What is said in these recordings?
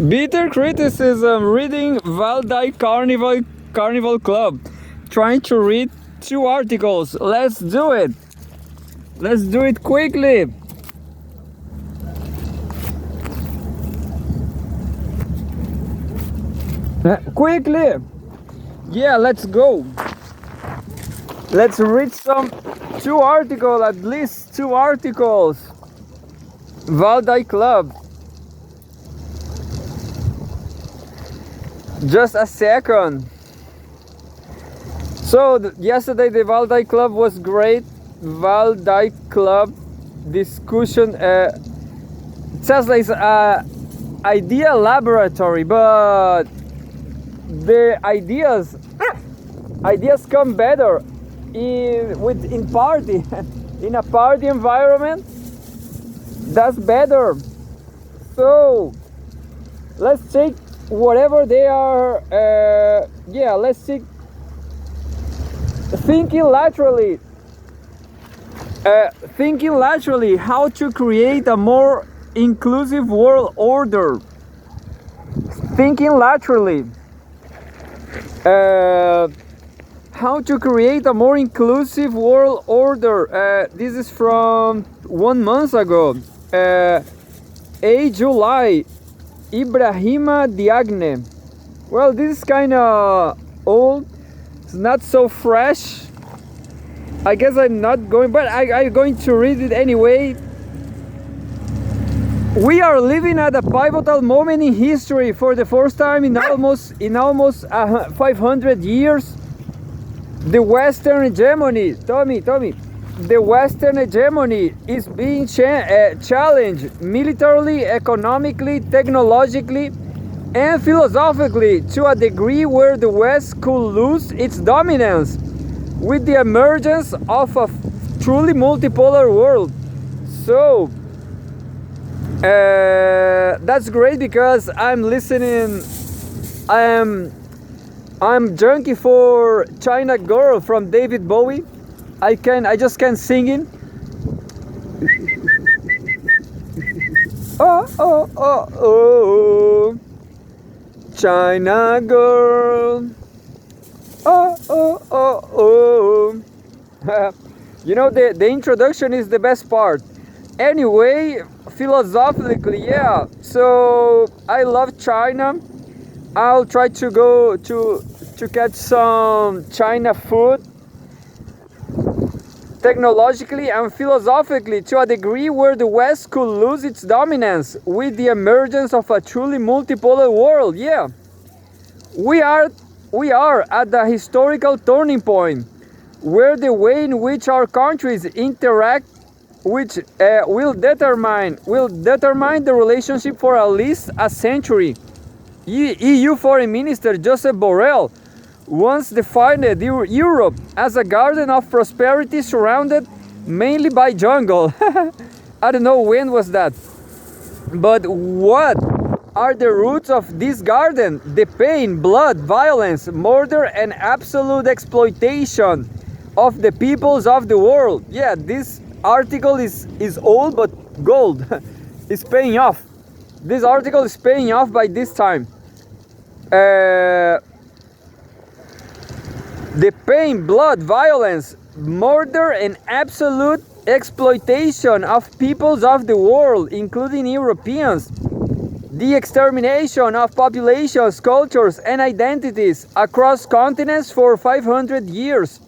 Bitter criticism, reading Valdai Carnival Club. Trying to read 2 articles. Let's do it. Let's do it quickly. Quickly. Yeah, let's go. Let's read some 2 articles, at least 2 articles. Valdai Club. Just a second. So yesterday the Valdai Club was great. Valdai Club discussion. It sounds like idea laboratory, but the ideas come better in party in a party environment. That's better. So let's take whatever they are. Let's take thinking laterally. How to create a more inclusive world order. Thinking laterally. How to create a more inclusive world order. This is from 1 month ago. July. Ibrahima Diagne. Well, this is kind of old. It's not so fresh. I guess I'm not going, but I'm going to read it anyway. We are living at a pivotal moment in history. For the first time in almost 500 years, the Western hegemony, the Western hegemony is being challenged militarily, economically, technologically, and philosophically to a degree where the West could lose its dominance with the emergence of a truly multipolar world. So that's great because I'm listening. I'm junkie for China Girl from David Bowie. I just can't sing it. Oh, China Girl. Oh. You know, the introduction is the best part. Anyway, philosophically, yeah. So I love China. I'll try to go to catch some China food. Technologically and philosophically to a degree where the West could lose its dominance with the emergence of a truly multipolar world. Yeah, we are at the historical turning point where the way in which our countries interact, which will determine the relationship for at least a century. EU Foreign Minister Joseph Borrell once defined Europe as a garden of prosperity surrounded mainly by jungle. I don't know when was that. But what are the roots of this garden? The pain, blood, violence, murder, and absolute exploitation of the peoples of the world. Yeah, this article is old but gold. It's paying off. This article is paying off by this time. The pain, blood, violence, murder, and absolute exploitation of peoples of the world, including Europeans, the extermination of populations, cultures, and identities across continents for 500 years.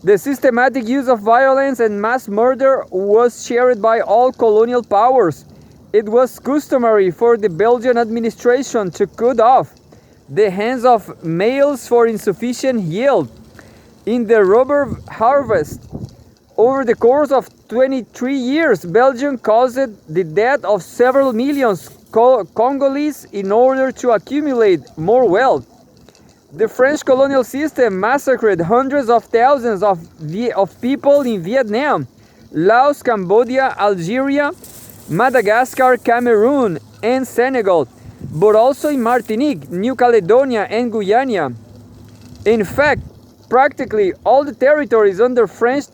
The systematic use of violence and mass murder was shared by all colonial powers. It was customary for the Belgian administration to cut off the hands of males for insufficient yield in the rubber harvest. Over the course of 23 years, Belgium caused the death of several millions Congolese in order to accumulate more wealth. The French colonial system massacred hundreds of thousands of people in Vietnam, Laos, Cambodia, Algeria, Madagascar, Cameroon, and Senegal, but also in Martinique, New Caledonia, and Guyana. In fact, practically all the territories under French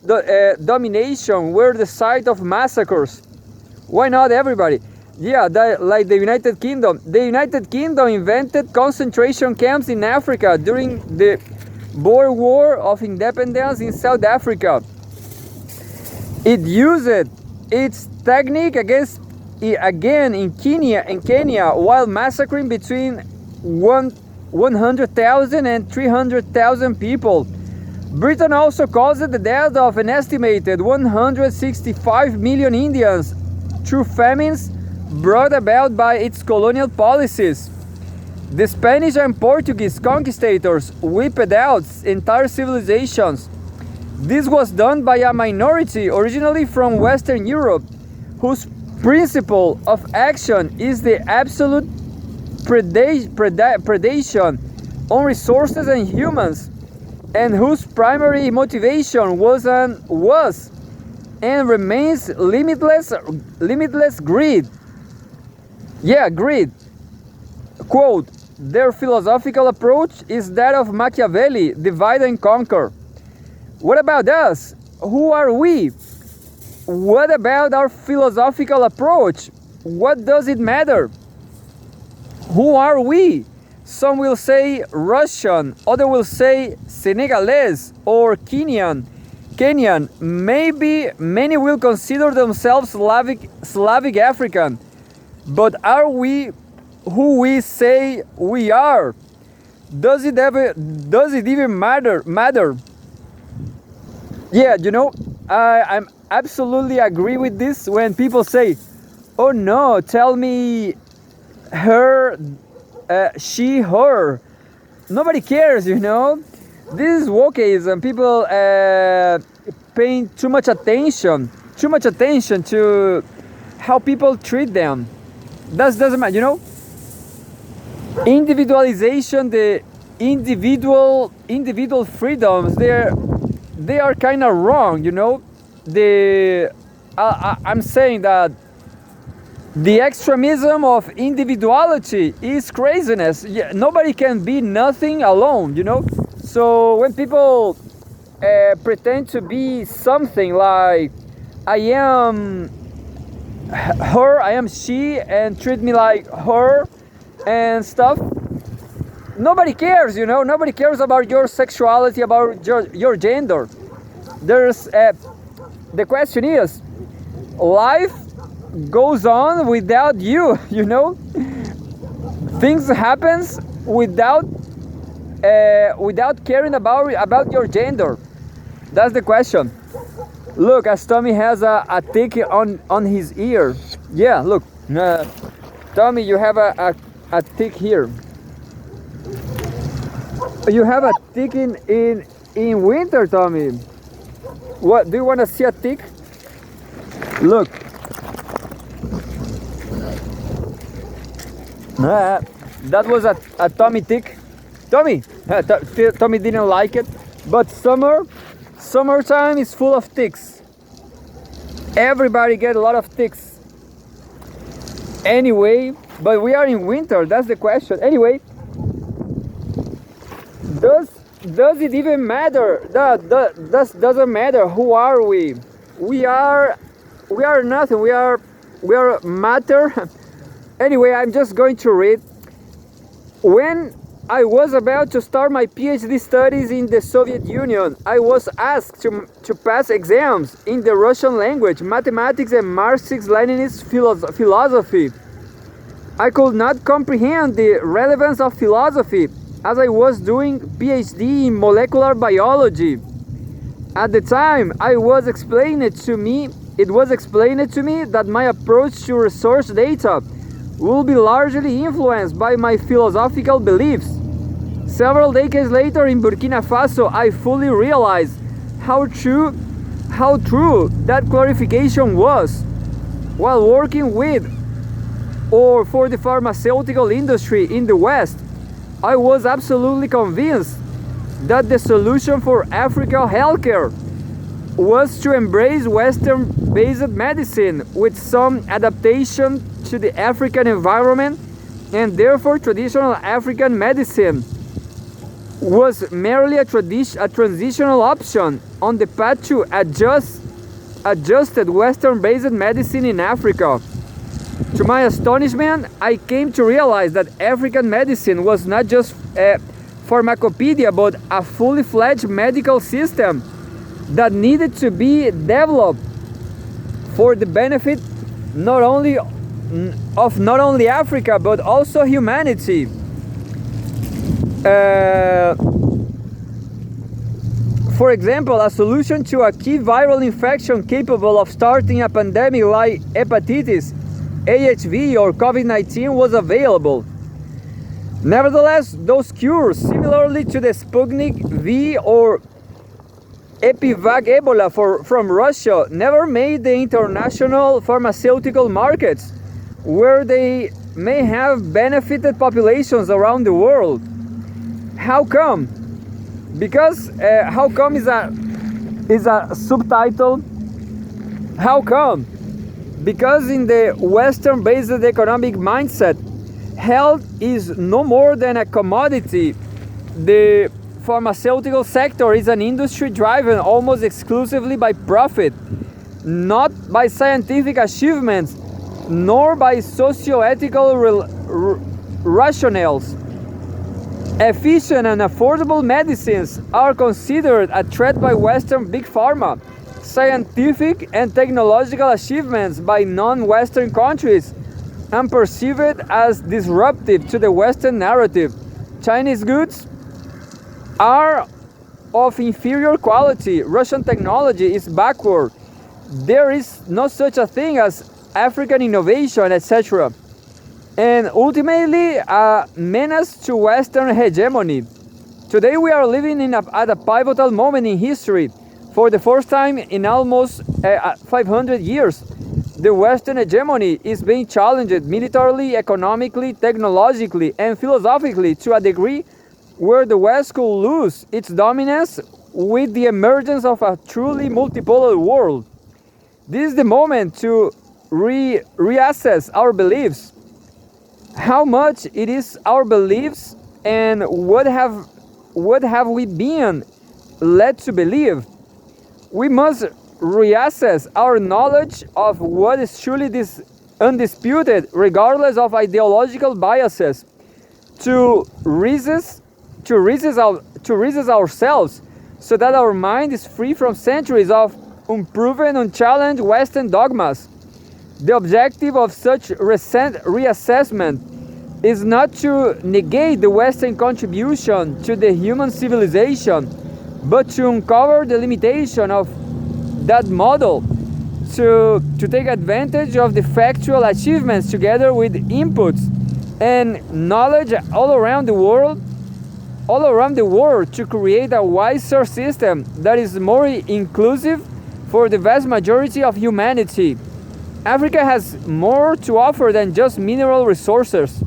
domination were the site of massacres. Why not everybody? Yeah, like the United Kingdom. The United Kingdom invented concentration camps in Africa during the Boer War of Independence in South Africa. It used its technique again in Kenya, while massacring between 100,000 and 300,000 people. Britain also caused the death of an estimated 165 million Indians through famines brought about by its colonial policies. The Spanish and Portuguese conquistadors wiped out entire civilizations. This was done by a minority originally from Western Europe, whose principle of action is the absolute predation on resources and humans, and whose primary motivation was and remains limitless greed. Yeah, greed. Quote, their philosophical approach is that of Machiavelli, divide and conquer. What about us? Who are we? What about our philosophical approach? What does it matter? Who are we? Some will say Russian, others will say Senegalese or Kenyan. Maybe many will consider themselves Slavic African. But are we who we say we are? Does it even matter? Yeah, I'm absolutely agree with this when people say, oh no, tell me her, she, her. Nobody cares, This is wokeism. People paying too much attention to how people treat them. That doesn't matter, Individualization, the individual freedoms, they are kind of wrong, I'm saying that the extremism of individuality is craziness. Yeah, nobody can be nothing alone, So when people pretend to be something like I am her, I am she, and treat me like her and stuff, nobody cares, Nobody cares about your sexuality, about your gender. There's the question is, life goes on without you, Things happens without caring about your gender. That's the question. Look, as Tommy has a tick on his ear. Yeah, look, Tommy, you have a tick here. You have a tick in winter, Tommy. What, do you want to see a tick? Look. That was a Tommy tick. Tommy didn't like it, but summertime is full of ticks. Everybody get a lot of ticks. Anyway, but we are in winter. That's the question. Anyway, does it even matter? That doesn't matter. Who are we? We are nothing. We are matter. Anyway, I'm just going to read. When I was about to start my PhD studies in the Soviet Union, I was asked to pass exams in the Russian language, mathematics, and Marxist-Leninist philosophy. I could not comprehend the relevance of philosophy, as I was doing PhD in molecular biology. At the time, it was explained to me that my approach to resource data will be largely influenced by my philosophical beliefs. Several decades later in Burkina Faso, I fully realized how true that clarification was. While working with or for the pharmaceutical industry in the West, I was absolutely convinced that the solution for African healthcare was to embrace Western-based medicine with some adaptation to the African environment, and therefore traditional African medicine was merely a transitional option on the path to adjusted Western-based medicine in Africa. To To my astonishment, I came to realize that African medicine was not just a pharmacopoeia, but a fully fledged medical system that needed to be developed for the benefit not only Africa but also humanity. For example, a solution to a key viral infection capable of starting a pandemic like hepatitis, HIV, or COVID-19 was available. Nevertheless, those cures, similarly to the Sputnik V or Epivac Ebola from Russia, never made the international pharmaceutical markets, where they may have benefited populations around the world. How come? Because how come is a subtitle. How come? Because in the Western-based economic mindset, health is no more than a commodity. The pharmaceutical sector is an industry driven almost exclusively by profit, not by scientific achievements, nor by socio-ethical rationales. Efficient and affordable medicines are considered a threat by Western big pharma. Scientific and technological achievements by non-Western countries and perceived as disruptive to the Western narrative. Chinese goods are of inferior quality. Russian technology is backward. There is no such a thing as African innovation, etc. And ultimately, a menace to Western hegemony. Today we are living at a pivotal moment in history. For the first time in almost 500 years, the Western hegemony is being challenged militarily, economically, technologically, and philosophically to a degree where the West could lose its dominance with the emergence of a truly multipolar world. This is the moment to reassess our beliefs. How much it is our beliefs, and what have we been led to believe? We must reassess our knowledge of what is truly undisputed, regardless of ideological biases, to resist ourselves, so that our mind is free from centuries of unproven, unchallenged Western dogmas. The objective of such reassessment is not to negate the Western contribution to the human civilization, but to uncover the limitation of that model, to take advantage of the factual achievements together with inputs and knowledge all around the world to create a wiser system that is more inclusive for the vast majority of humanity. Africa has more to offer than just mineral resources.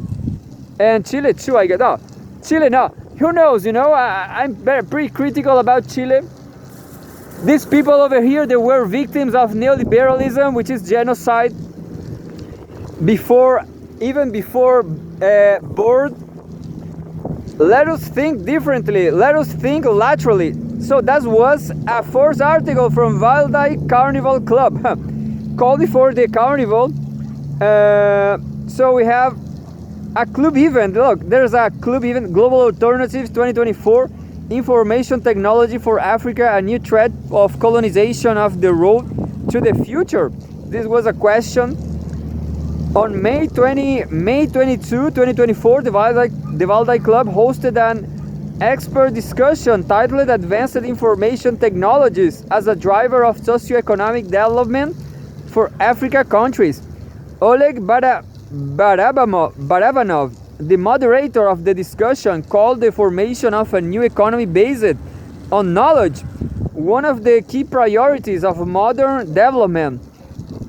And Chile too, I get that. Chile, no. Who knows, I'm pretty critical about Chile. These people over here, they were victims of neoliberalism, which is genocide. Even before birth. Let us think differently. Let us think laterally. So that was a first article from Valdai Carnival Club. Called for the carnival. So we have a club event. Look, there's a club event, Global Alternatives 2024, Information Technology for Africa, a new threat of colonization of the road to the future. This was a question. On May 22, 2024, the Valdai Club hosted an expert discussion titled Advanced Information Technologies as a Driver of Socioeconomic Development for Africa Countries. Oleg Barabanov, the moderator of the discussion, called the formation of a new economy based on knowledge one of the key priorities of modern development,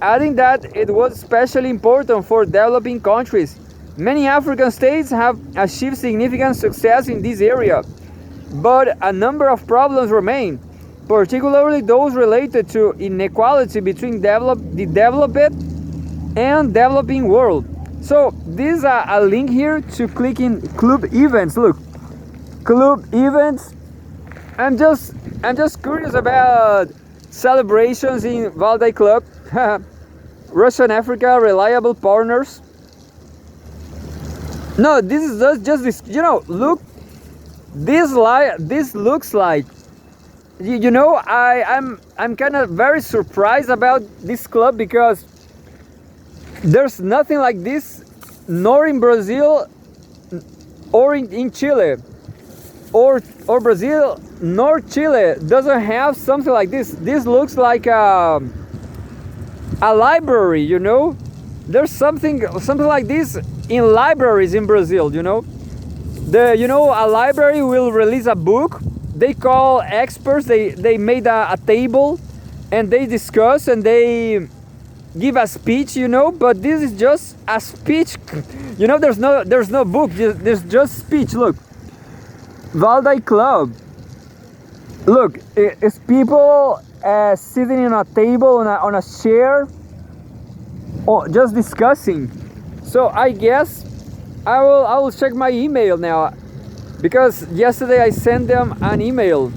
adding that it was especially important for developing countries. Many African states have achieved significant success in this area, but a number of problems remain, particularly those related to inequality between the developed and developing world. So this is a link here to click in club events. Look, club events. I'm just curious about celebrations in Valdai Club. Russia and Africa, reliable partners. No, this is just this. Look, this looks like. I'm kind of very surprised about this club because there's nothing like this, nor in Brazil, or in Chile, or Brazil, nor Chile doesn't have something like this. This looks like a library. There's something like this in libraries in Brazil. A library will release a book. They call experts. They made a table, and they discuss and they give a speech. But this is just a speech. There's no book. There's just speech. Look, Valdai Club. Look, it's people sitting in a table on a chair, just discussing. So I guess I will check my email now, because yesterday I sent them an email.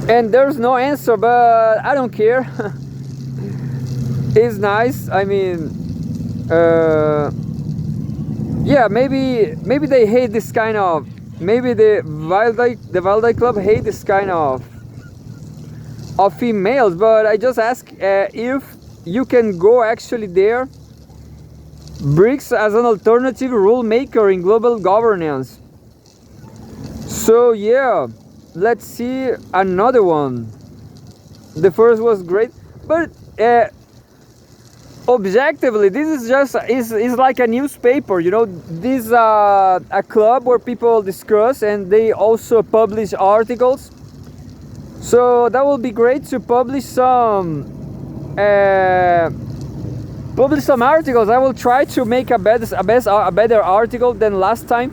And there's no answer, but I don't care. It's nice. I mean, yeah, maybe they hate this kind of. Maybe the Valdai Club hate this kind of females. But I just ask if you can go actually there. BRICS as an alternative rule maker in global governance. So yeah, let's see another one. The first was great, but objectively, this is just is like a newspaper. This is a club where people discuss and they also publish articles. So that will be great to publish some articles. I will try to make a better article than last time.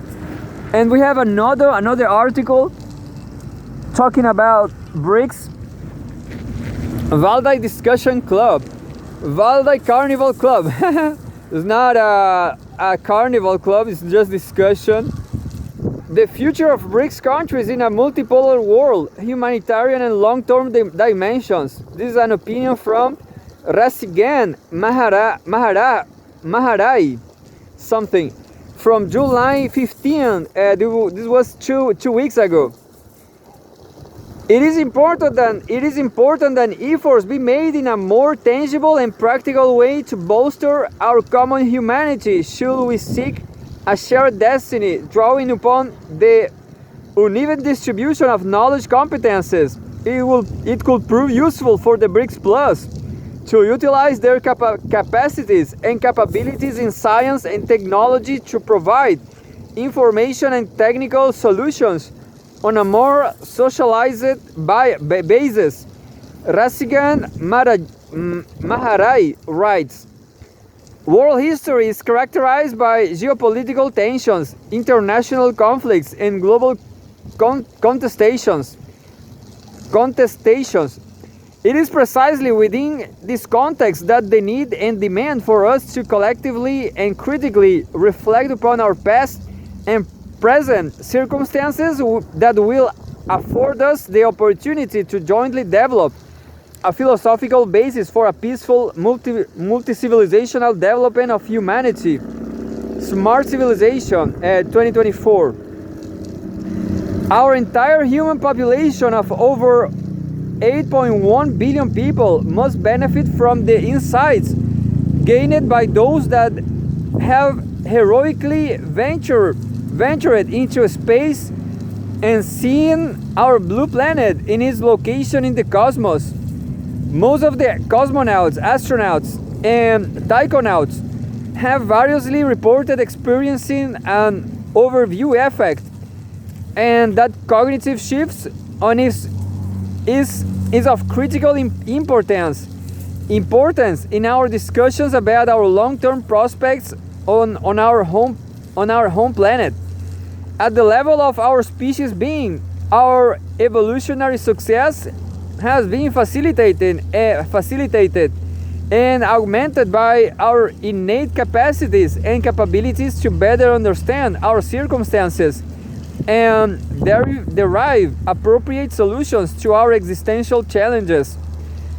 And we have another article talking about BRICS, Valdai Discussion Club, Valdai Carnival Club. It's not a carnival club, it's just discussion. The future of BRICS countries in a multipolar world, humanitarian and long-term dimensions. This is an opinion from Rasigan Maharai something from July 15. This was two weeks ago. It is important that efforts be made in a more tangible and practical way to bolster our common humanity should we seek a shared destiny, drawing upon the uneven distribution of knowledge competences. It could prove useful for the BRICS Plus to utilize their capacities and capabilities in science and technology to provide information and technical solutions on a more socialized basis. Rasigan Maharai writes, world history is characterized by geopolitical tensions, international conflicts, and global contestations. It is precisely within this context that the need and demand for us to collectively and critically reflect upon our past and present circumstances that will afford us the opportunity to jointly develop a philosophical basis for a peaceful multi-civilizational development of humanity. Smart Civilization 2024. Our entire human population of over 8.1 billion people must benefit from the insights gained by those that have heroically ventured into space and seen our blue planet in its location in the cosmos. Most of the cosmonauts, astronauts, and taikonauts have variously reported experiencing an overview effect, and that cognitive shifts on is of critical importance in our discussions about our long-term prospects on our home planet. At the level of our species being, our evolutionary success has been facilitated and augmented by our innate capacities and capabilities to better understand our circumstances and derive appropriate solutions to our existential challenges.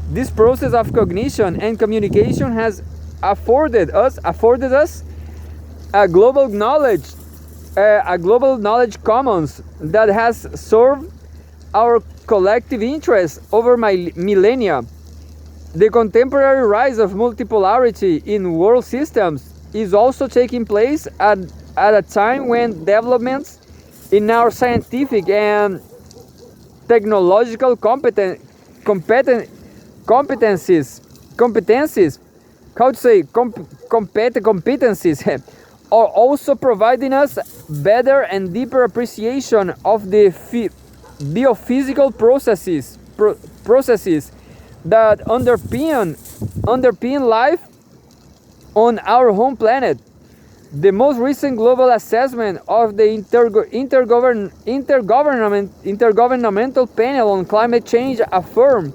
This process of cognition and communication has afforded us a global knowledge commons that has served our collective interests over millennia. The contemporary rise of multipolarity in world systems is also taking place at a time when developments in our scientific and technological competencies, how to say, competencies are also providing us better and deeper appreciation of the biophysical processes that underpin life on our home planet. The most recent global assessment of the intergovernmental panel on climate change affirmed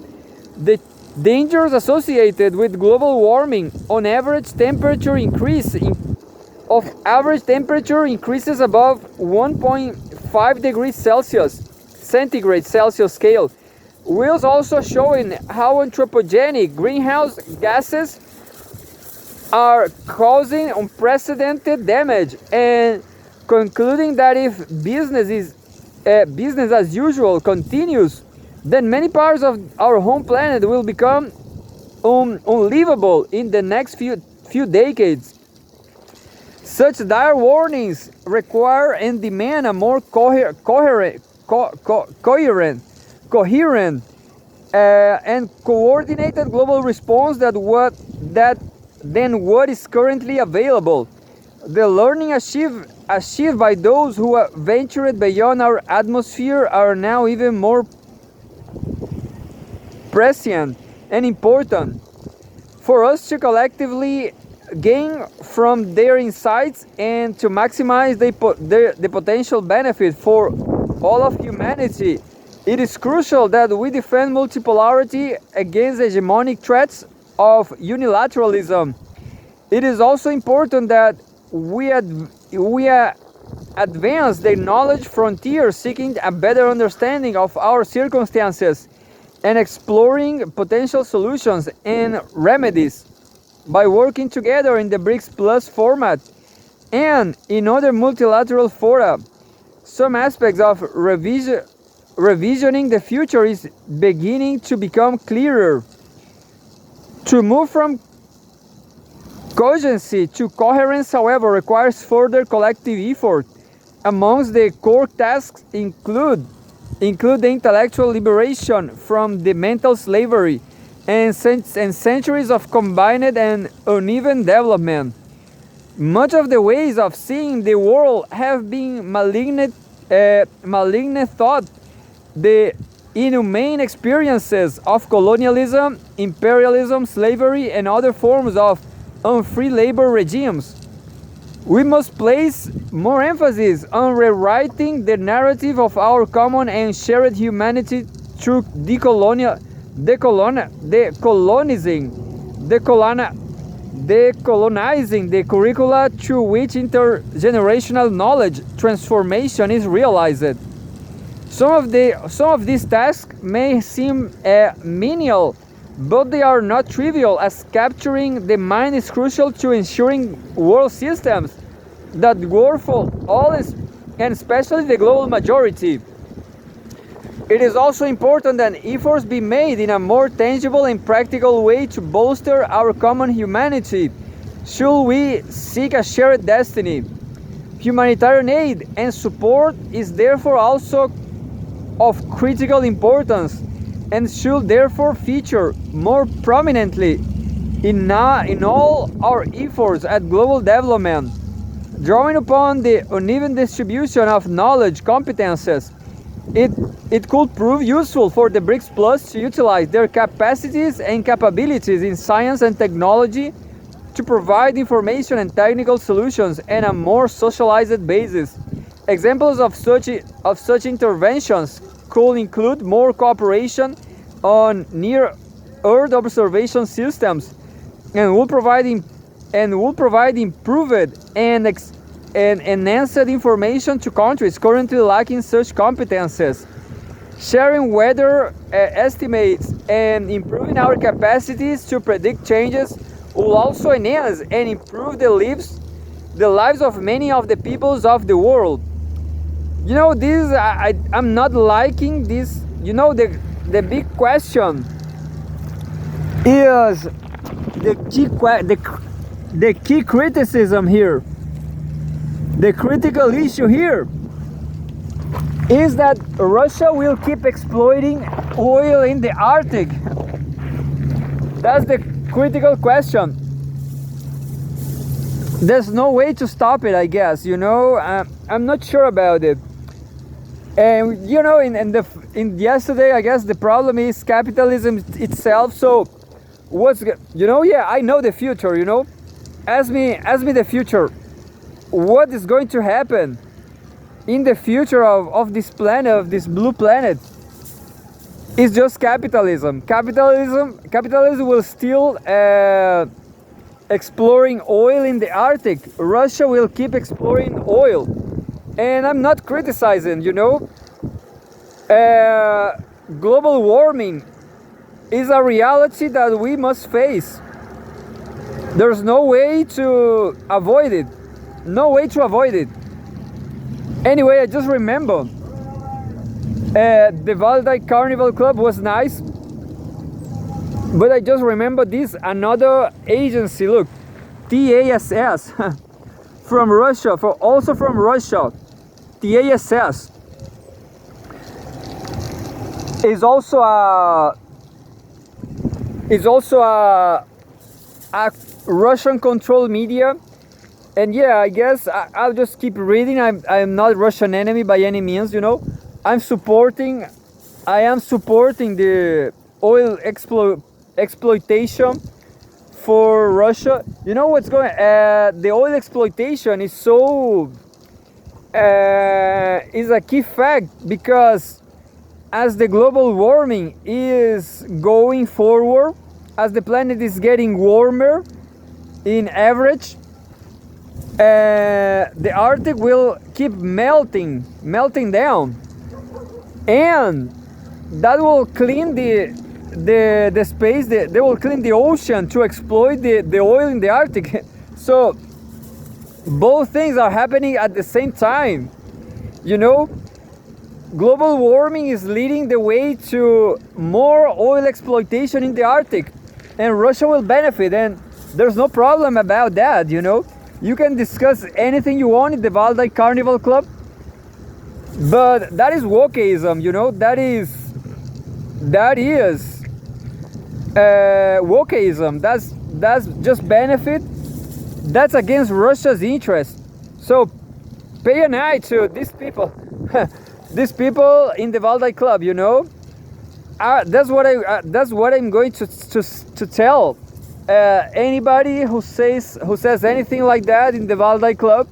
the dangers associated with global warming. On average, average temperature increases above 1.5 degrees centigrade Celsius scale, whilst also showing how anthropogenic greenhouse gases are causing unprecedented damage, and concluding that if business as usual continues, then many parts of our home planet will become unlivable in the next few decades. Such dire warnings require and demand a more coherent and coordinated global response than what is currently available. The learning achieved by those who have ventured beyond our atmosphere are now even more prescient and important for us to collectively gain from their insights and to maximize the potential benefit for all of humanity. It is crucial that we defend multipolarity against hegemonic threats of unilateralism. It is also important that we advance the knowledge frontier, seeking a better understanding of our circumstances and exploring potential solutions and remedies. By working together in the BRICS Plus format and in other multilateral fora, some aspects of revisioning the future is beginning to become clearer. To move from cogency to coherence, however, requires further collective effort. Amongst the core tasks include the intellectual liberation from the mental slavery and centuries of combined and uneven development. Much of the ways of seeing the world have been malignant thought, the inhumane experiences of colonialism, imperialism, slavery, and other forms of unfree labor regimes. We must place more emphasis on rewriting the narrative of our common and shared humanity through decolonizing the curricula through which intergenerational knowledge transformation is realized. Some of these tasks may seem menial, but they are not trivial, as capturing the mind is crucial to ensuring world systems that work for all, and especially the global majority. It is also important that efforts be made in a more tangible and practical way to bolster our common humanity, should we seek a shared destiny. Humanitarian aid and support is therefore also of critical importance and should therefore feature more prominently in all our efforts at global development. Drawing upon the uneven distribution of knowledge competences, it could prove useful for the BRICS Plus to utilize their capacities and capabilities in science and technology to provide information and technical solutions on a more socialized basis. Examples of such interventions could include more cooperation on near-Earth observation systems, and will provide improved and and enhanced information to countries currently lacking such competences. Sharing weather estimates and improving our capacities to predict changes will also enhance and improve the lives of many of the peoples of the world. You know, this I'm not liking this. You know, the big question is the key criticism here. The critical issue here is that Russia will keep exploiting oil in the Arctic. That's the critical question. There's no way to stop it, I guess. You know, I'm not sure about it. And you know, in yesterday, I guess the problem is capitalism itself. So, yeah, I know the future. You know, ask me the future. What is going to happen in the future of this planet, of this blue planet? It's just capitalism. Capitalism will still exploring oil in the Arctic. Russia will keep exploring oil. And I'm not criticizing, you know. Global warming is a reality that we must face. There's no way to avoid it. No way to avoid it. Anyway, I just remember the Valdai Carnival Club was nice, but I just remember this another agency. Look, TASS from Russia, also from Russia. TASS is also a Russian controlled media. And yeah, I guess I'll just keep reading. I'm not Russian enemy by any means, you know. I am supporting the oil exploitation for Russia. You know what's going? The oil exploitation is is a key fact, because as the global warming is going forward, as the planet is getting warmer in average, the Arctic will keep melting down, and that will clean the space. They will clean the ocean to exploit the oil in the Arctic. So both things are happening at the same time. You know, global warming is leading the way to more oil exploitation in the Arctic, and Russia will benefit, and there's no problem about that. You know, you can discuss anything you want in the Valdai Carnival Club, but that is wokeism. You know, that is wokeism. That's just benefit. That's against Russia's interest. So pay an eye to these people. These people in the Valdai Club, you know. That's what I'm going to tell anybody who says anything like that in the Valdai Club.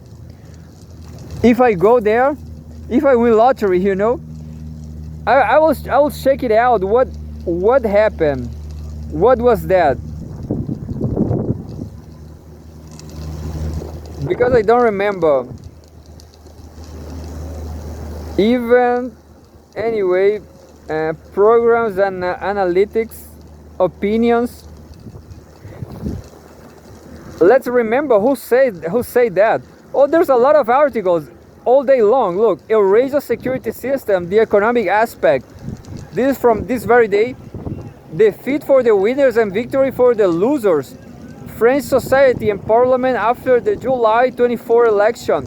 If I go there, if I win lottery, you know, I will check it out. What happened? What was that? Because I don't remember. Even anyway, programs and analytics, opinions. Let's remember who said that. Oh, there's a lot of articles all day long. Look, Eurasia security system, the economic aspect. This is from this very day. Defeat for the winners and victory for the losers. French society and parliament after the July 24 election.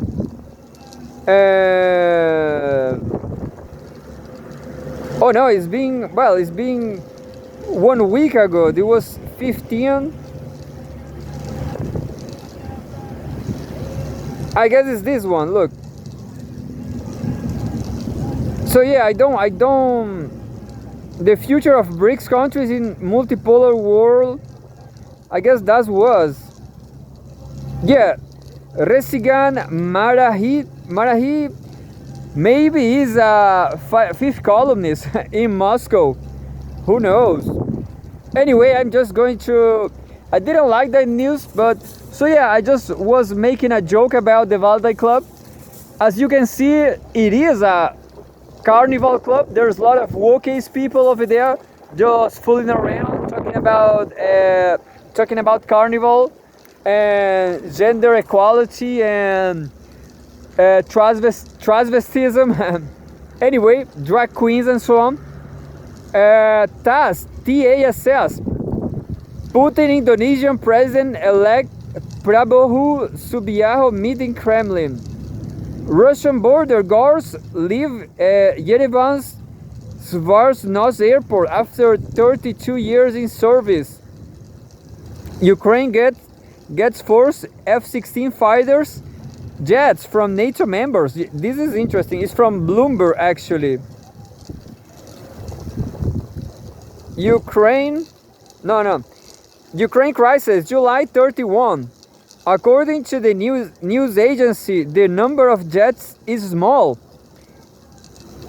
Oh no, it's being 1 week ago. It was 15. I guess it's this one. Look. So yeah, I don't. The future of BRICS countries in multipolar world. I guess that was. Yeah, Resigan Marahi maybe is a fifth columnist in Moscow. Who knows? Anyway, I'm just going to I didn't like that news, but so yeah, I just was making a joke about the Valdai Club. As you can see, it is a carnival club. There's a lot of wokeist people over there just fooling around, talking about carnival and gender equality and transvestism. Anyway, drag queens and so on. TASS, TASS, Putin Indonesian President-elect Prabowo Subianto meeting Kremlin. Russian border guards leave Yerevan's Zvartnots airport after 32 years in service. Ukraine gets forced F-16 fighters jets from NATO members. This is interesting. It's from Bloomberg, actually. Ukraine crisis, July 31. According to the news agency, the number of jets is small.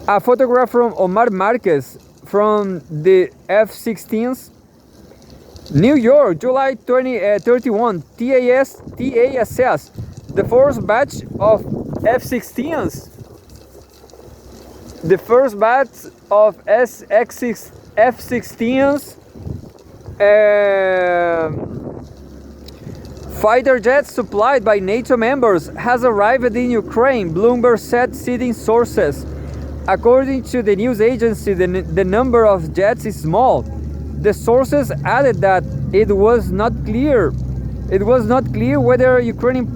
A photograph from Omar Marquez from the F-16s. New York, July 31. TASS, the first batch of F-16s. The first batch of F-16s fighter jets supplied by NATO members has arrived in Ukraine, Bloomberg said, citing sources. According to the news agency, the number of jets is small. The sources added that it was not clear whether Ukrainian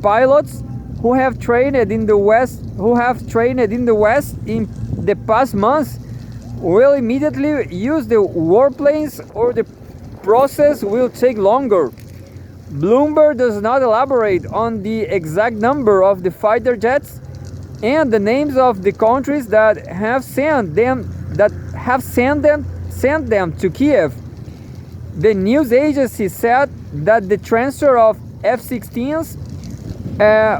pilots who have trained in the West in the past months will immediately use the warplanes or the process will take longer. Bloomberg does not elaborate on the exact number of the fighter jets and the names of the countries that have sent them to Kiev. The news agency said that the transfer of F-16s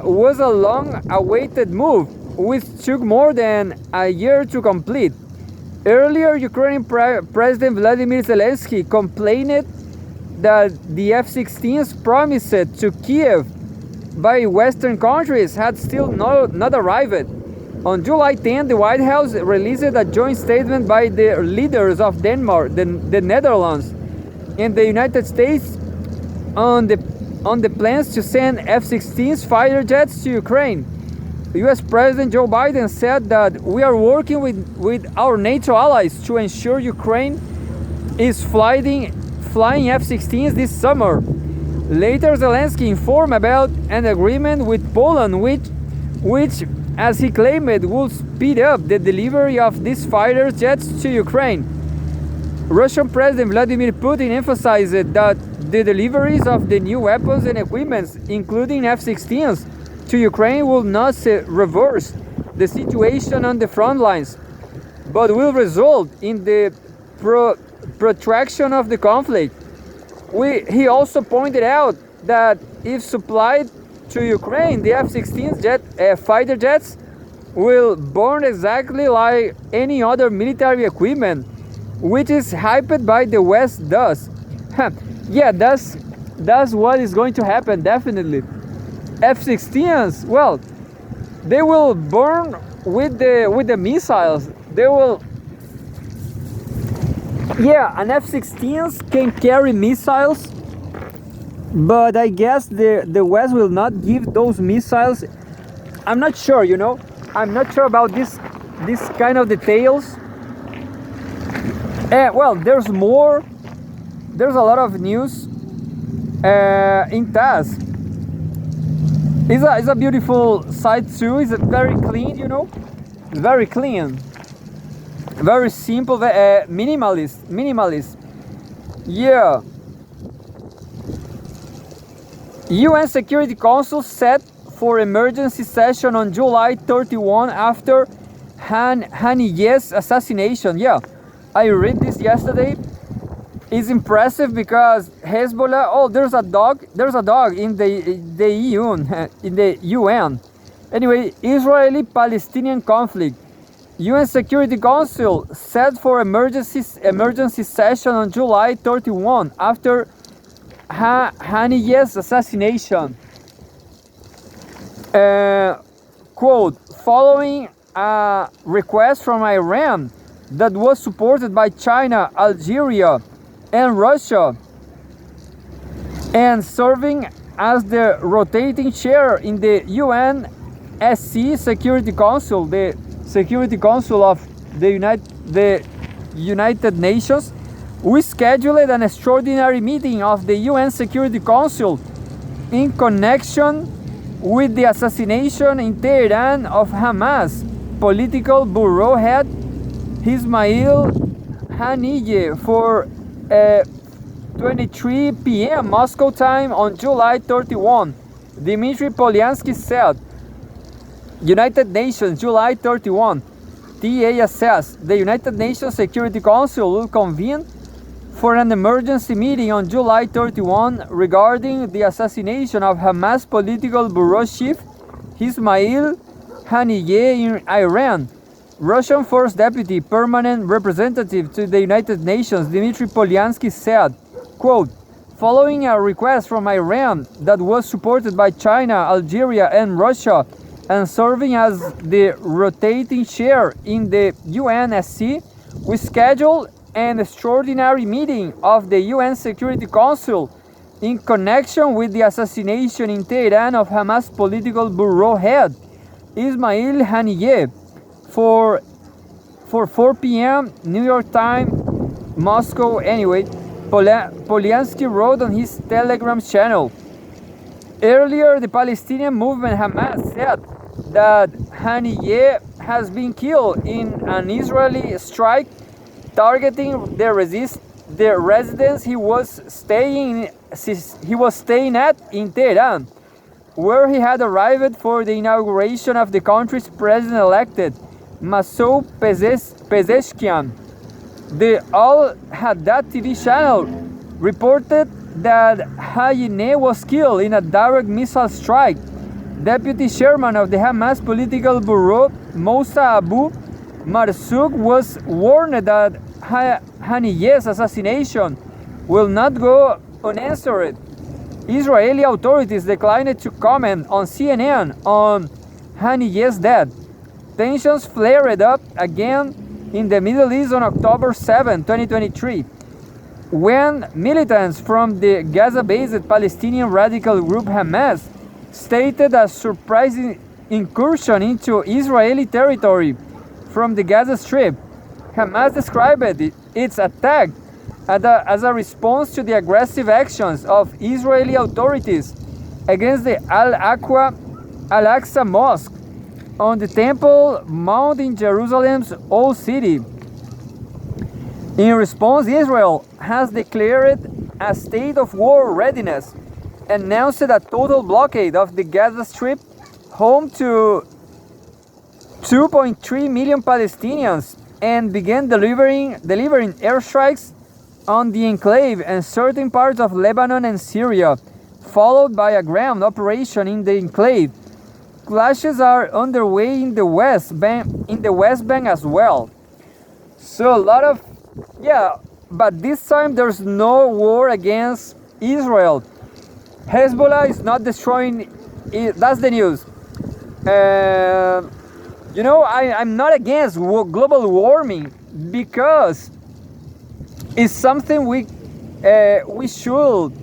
was a long-awaited move, which took more than a year to complete. Earlier, Ukrainian President Vladimir Zelensky complained that the F-16s promised to Kiev by Western countries had still not arrived. On July 10, the White House released a joint statement by the leaders of Denmark, the Netherlands, and the United States on the plans to send F-16 fighter jets to Ukraine. U.S. President Joe Biden said that we are working with our NATO allies to ensure Ukraine is flying F-16s this summer. Later, Zelensky informed about an agreement with Poland, which, as he claimed, would speed up the delivery of these fighter jets to Ukraine. Russian President Vladimir Putin emphasized that the deliveries of the new weapons and equipment, including F-16s, to Ukraine will not reverse the situation on the front lines, but will result in the protraction of the conflict. He also pointed out that if supplied to Ukraine, the F-16 fighter jets will burn exactly like any other military equipment, which is hyped by the West does. Yeah, that's what is going to happen, definitely. F-16s, well, they will burn with the missiles. They will. Yeah, an F-16s can carry missiles, but I guess the West will not give those missiles. I'm not sure, I'm not sure about this kind of details. Well, there's more. There's a lot of news in TASS. It's a beautiful site too. It's very clean, It's very clean. Very simple, minimalist. Yeah. UN Security Council set for emergency session on July 31 after Haniyeh's assassination. Yeah, I read this yesterday. It's impressive because Hezbollah. Oh, there's a dog in the EU, in the UN. Anyway, Israeli-Palestinian conflict. UN Security Council set for emergency session on July 31 after Haniyeh's assassination. Quote, following a request from Iran that was supported by China, Algeria, and Russia, and serving as the rotating chair in the UNSC Security Council, the Security Council of the United Nations, we scheduled an extraordinary meeting of the UN Security Council in connection with the assassination in Tehran of Hamas political bureau head Ismail Haniyeh for 23 p.m. Moscow time on July 31. Dmitry Polyansky said, United Nations, July 31. TASS, the United Nations Security Council will convene for an emergency meeting on July 31 regarding the assassination of Hamas political bureau chief Ismail Haniyeh in Iran. Russian First Deputy Permanent Representative to the United Nations Dmitry Polyansky said, quote, following a request from Iran that was supported by China, Algeria, and Russia, and serving as the rotating chair in the UNSC, we scheduled an extraordinary meeting of the UN Security Council in connection with the assassination in Tehran of Hamas political bureau head Ismail Haniyeh for 4 p.m. New York time, Moscow. Anyway, Polyansky wrote on his Telegram channel. Earlier, the Palestinian movement Hamas said that Haniyeh has been killed in an Israeli strike targeting the residence he was staying at in Tehran, where he had arrived for the inauguration of the country's president-elected, Masoud Pezeshkian. The Al Haddad TV channel reported that Haniyeh was killed in a direct missile strike. Deputy chairman of the Hamas political bureau, Moussa Abu Marzouk, was warned that Haniyeh's assassination will not go unanswered. Israeli authorities declined to comment on CNN on Haniyeh's death. Tensions flared up again in the Middle East on October 7, 2023, when militants from the Gaza-based Palestinian radical group Hamas stated a surprising incursion into Israeli territory from the Gaza Strip. Hamas described its attack as a response to the aggressive actions of Israeli authorities against the Al-Aqsa Mosque on the Temple Mount in Jerusalem's Old City. In response, Israel has declared a state of war readiness, announced a total blockade of the Gaza Strip, home to 2.3 million Palestinians, and began delivering airstrikes on the enclave and certain parts of Lebanon and Syria, followed by a ground operation in the enclave. Clashes are underway in the West Bank as well. So a lot of, but this time there's no war against Israel. Hezbollah is not destroying it. That's the news. I'm not against global warming because it's something we should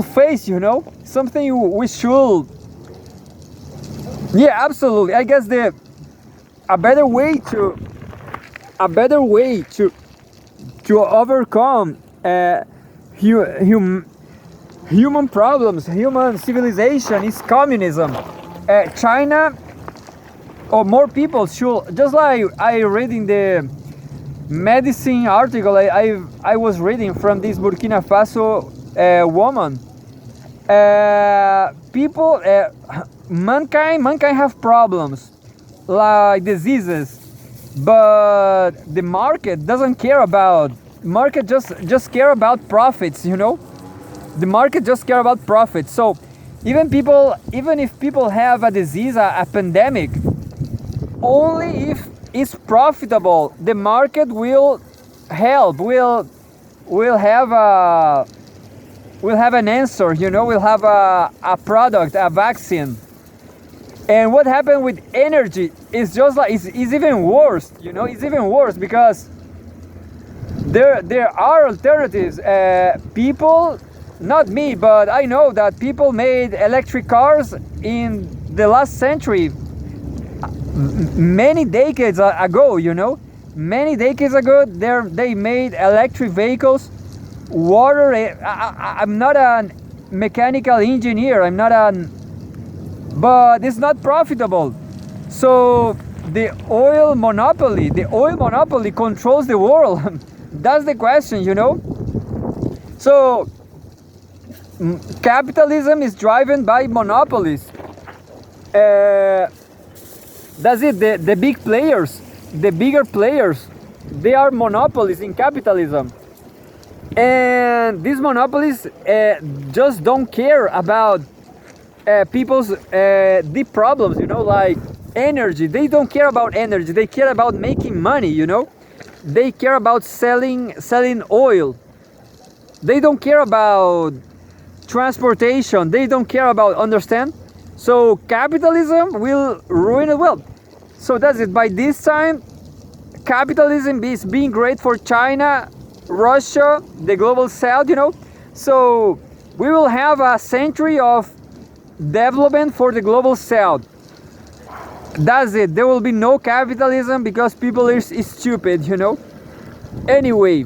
face. Something we should. Yeah, absolutely. I guess a better way to overcome human problems, human civilization is communism. China, or more people should, just like I read in the medicine article I was reading from this Burkina Faso woman. Mankind have problems like diseases, but the market doesn't care about. Market just care about profits. The market just care about profits. So even if people have a disease, a pandemic, only if it's profitable, the market will help. Will have we'll have an answer, you know, we'll have a product, a vaccine. And what happened with energy is just like, it's even worse, you know, it's even worse because there are alternatives. People, not me, but I know that people made electric cars in the last century, many decades ago, you know, many decades ago, they made electric vehicles. Water, I'm not a mechanical engineer, but it's not profitable. So the oil monopoly controls the world. That's the question, you know. So capitalism is driven by monopolies. That's it. The big players, the bigger players, they are monopolies in capitalism. And these monopolies just don't care about people's deep problems, you know, like energy. They don't care about energy. They care about making money, you know. They care about selling oil. They don't care about transportation. They don't care about, understand? So capitalism will ruin the world. So that's it. By this time, capitalism is being great for China, Russia, the global south, you know. So we will have a century of development for the global south. That's it. There will be no capitalism because people is stupid, you know. Anyway,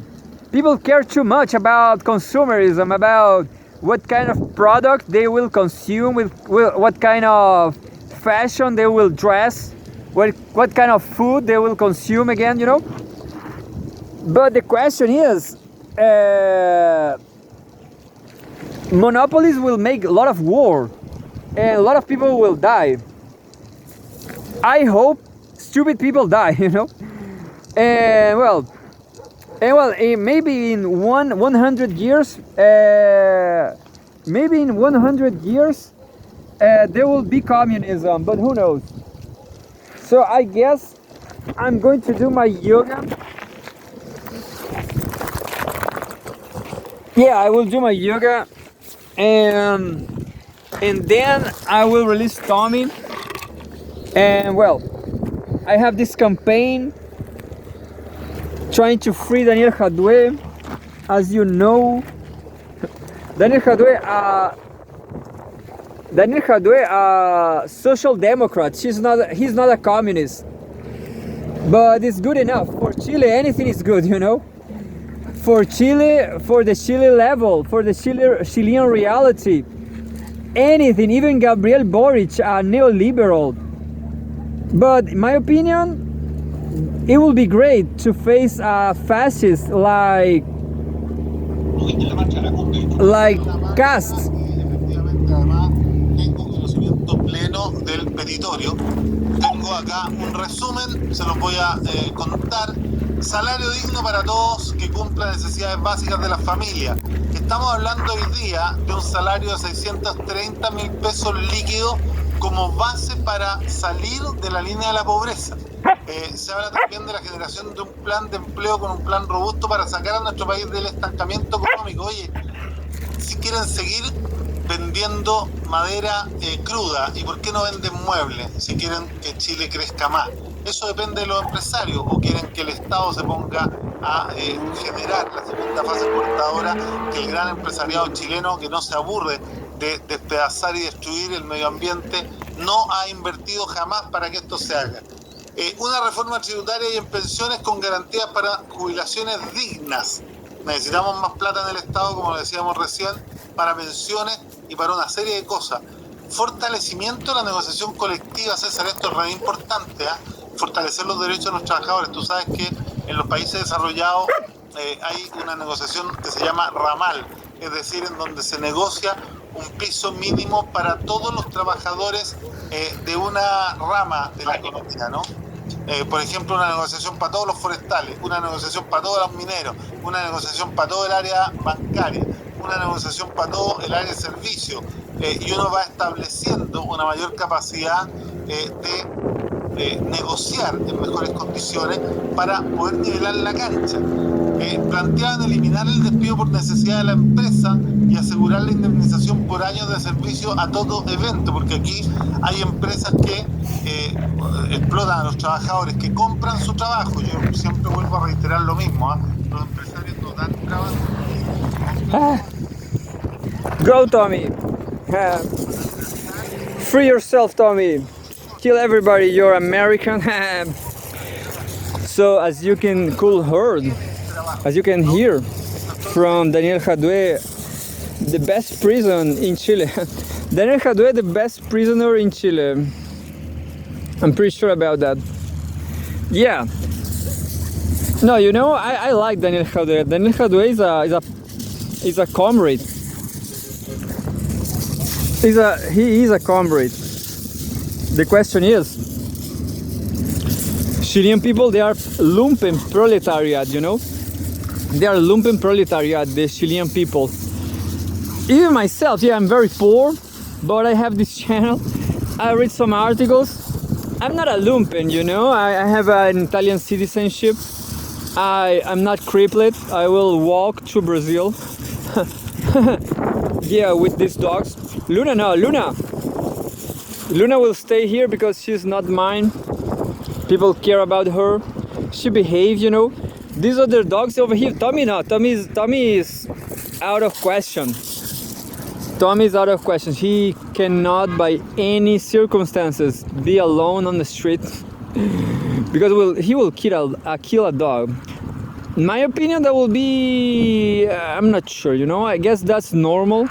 people care too much about consumerism, about what kind of product they will consume, with what kind of fashion they will dress, what kind of food they will consume again, you know. But the question is, monopolies will make a lot of war and a lot of people will die. I hope stupid people die, you know. And maybe in 100 years, there will be communism, but who knows? So I guess I'm going to do my yoga. Yeah, I will do my yoga, and then I will release Tommy. And well, I have this campaign trying to free Daniel Jadwe. As you know, Daniel Jadwe, social democrat. He's not a communist, but it's good enough for Chile. Anything is good, you know. For Chile, for the Chile level, for the Chilean reality, anything, even Gabriel Boric, a neoliberal. But in my opinion, it will be great to face a fascist like Cast. Pleno del petitorio. Tengo acá un resumen, se los voy a contar. Salario digno para todos que cumplan necesidades básicas de las familias. Estamos hablando hoy día de un salario de 630.000 pesos líquidos como base para salir de la línea de la pobreza. Se habla también de la generación de un plan de empleo con un plan robusto para sacar a nuestro país del estancamiento económico. Oye, si quieren seguir vendiendo madera cruda, ¿y por qué no venden muebles si quieren que Chile crezca más? Eso depende de los empresarios, o quieren que el Estado se ponga a generar la segunda fase exportadora, que el gran empresariado chileno, que no se aburre de despedazar y destruir el medio ambiente, no ha invertido jamás para que esto se haga. Una reforma tributaria y en pensiones con garantías para jubilaciones dignas. Necesitamos más plata en el Estado, como decíamos recién, para pensiones y para una serie de cosas. Fortalecimiento de la negociación colectiva, César, esto es re importante, fortalecer los derechos de los trabajadores. Tú sabes que en los países desarrollados hay una negociación que se llama ramal, es decir, en donde se negocia un piso mínimo para todos los trabajadores de una rama de la economía, ¿no? Por ejemplo, una negociación para todos los forestales, una negociación para todos los mineros, una negociación para todo el área bancaria, una negociación para todo el área de servicios, y uno va estableciendo una mayor capacidad de negociar en mejores condiciones para poder nivelar la cancha. planteaban eliminar el despido por necesidad de la empresa y asegurar la indemnización por años de servicio a todo evento, porque aquí hay empresas que explotan a los trabajadores, que compran su trabajo. Yo siempre vuelvo a reiterar lo mismo, los empresarios no dan trabajo. Go, Tommy. Free yourself, Tommy. Kill everybody. You're American. So as you can hear from Daniel Jadue, the best prison in Chile. Daniel Jadue, the best prisoner in Chile. I'm pretty sure about that. Yeah. No, you know, I like Daniel Jadue. Daniel Jadue is a comrade. He is a comrade. The question is, Chilean people, they are lumpen proletariat, you know? They are lumpen proletariat, the Chilean people. Even myself, yeah, I'm very poor, but I have this channel. I read some articles. I'm not a lumpen, you know? I have an Italian citizenship. I'm not crippled. I will walk to Brazil. Yeah, with these dogs. Luna, no, Luna. Luna will stay here because she's not mine. People care about her. She behaves, you know. These other dogs over here, Tommy, no. Tommy is out of question. Tommy is out of question. He cannot, by any circumstances, be alone on the street because he will kill a dog. In my opinion, that will be. I'm not sure. You know. I guess that's normal.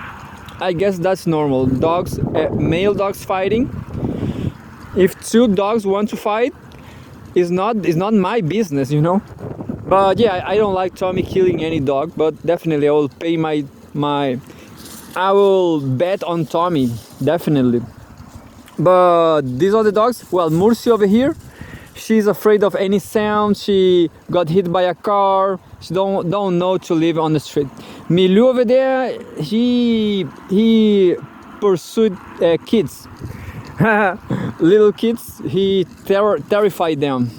Dogs, male dogs fighting. If two dogs want to fight, it's not my business, you know. But yeah, I don't like Tommy killing any dog, but definitely I will pay I will bet on Tommy, definitely. But these other dogs, well, Murci over here, she's afraid of any sound. She got hit by a car. She don't know to live on the street. Milu over there, he pursued kids. Little kids, he terrified them.